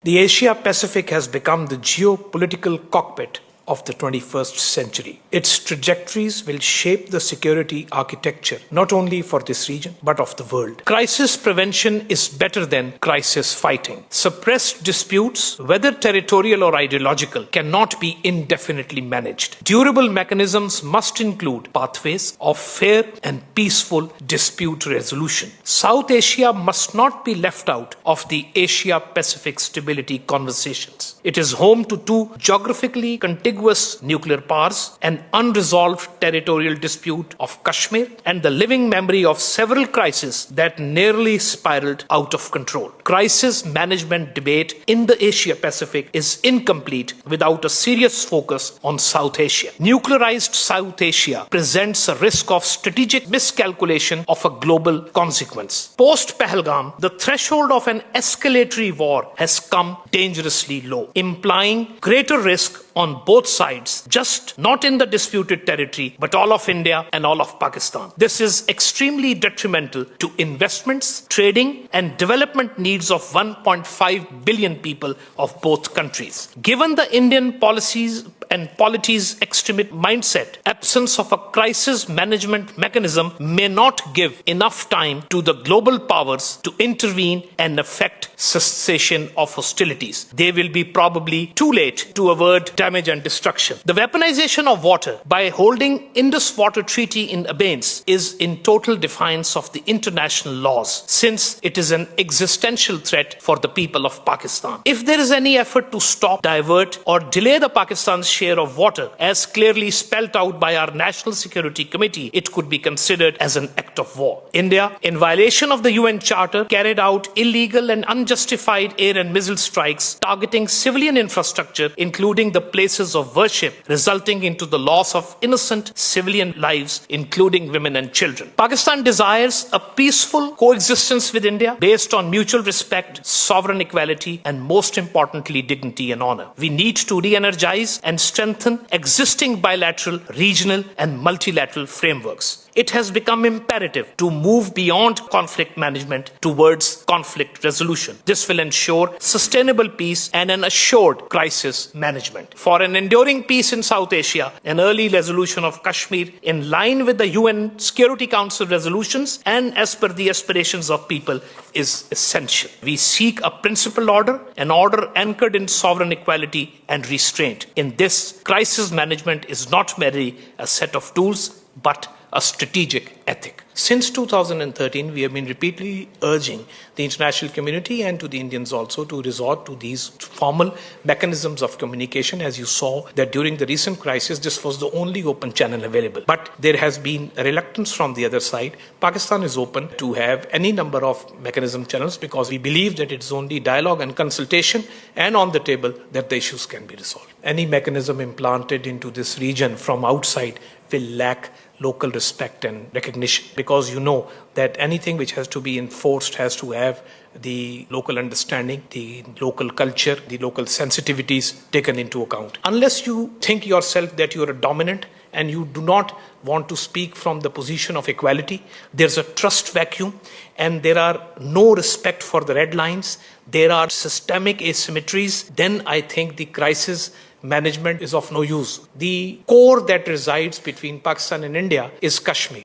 The Asia Pacific has become the geopolitical cockpit of the 21st century. Its trajectories will shape the security architecture not only for this region but of the world. Crisis prevention is better than crisis fighting. Suppressed disputes, whether territorial or ideological, cannot be indefinitely managed. Durable mechanisms must include pathways of fair and peaceful dispute resolution. South Asia must not be left out of the Asia Pacific stability conversations. It is home to two geographically contiguous nuclear powers, an unresolved territorial dispute of Kashmir, and the living memory of several crises that nearly spiraled out of control. Crisis management debate in the Asia Pacific is incomplete without a serious focus on South Asia. Nuclearized South Asia presents a risk of strategic miscalculation of a global consequence. Post Pahalgam, the threshold of an escalatory war has come dangerously low, implying greater risk on both sides, just not in the disputed territory, but all of India and all of Pakistan. This is extremely detrimental to investments, trading, and development needs of 1.5 billion people of both countries. Given the Indian policies and polity's extremist mindset, absence of a crisis management mechanism may not give enough time to the global powers to intervene and effect cessation of hostilities. They will be probably too late to avert damage and destruction. The weaponization of water by holding Indus Water Treaty in abeyance is in total defiance of the international laws, since it is an existential threat for the people of Pakistan. If there is any effort to stop, divert, or delay the Pakistan's share of water, as clearly spelled out by our National Security Committee, it could be considered as an act of war. India, in violation of the UN Charter, carried out illegal and unjustified air and missile strikes targeting civilian infrastructure, including the places of worship, resulting into the loss of innocent civilian lives, including women and children. Pakistan desires a peaceful coexistence with India based on mutual respect, sovereign equality, and most importantly, dignity and honor. We need to re-energize and strengthen existing bilateral, regional, and multilateral frameworks. It has become imperative to move beyond conflict management towards conflict resolution. This will ensure sustainable peace and an assured crisis management. For an enduring peace in South Asia, an early resolution of Kashmir in line with the UN Security Council resolutions and as per the aspirations of people is essential. We seek a principled order, an order anchored in sovereign equality and restraint. In this, crisis management is not merely a set of tools, but a strategic ethic. Since 2013, we have been repeatedly urging the international community and to the Indians also to resort to these formal mechanisms of communication. As you saw that during the recent crisis, this was the only open channel available. But there has been a reluctance from the other side. Pakistan is open to have any number of mechanism channels because we believe that it's only dialogue and consultation and on the table that the issues can be resolved. Any mechanism implanted into this region from outside will lack local respect and recognition, because you know that anything which has to be enforced has to have the local understanding, the local culture, the local sensitivities taken into account. Unless you think yourself that you are dominant and you do not want to speak from the position of equality, there's a trust vacuum and there are no respect for the red lines, there are systemic asymmetries, then I think the crisis management is of no use. The core that resides between Pakistan and India is Kashmir.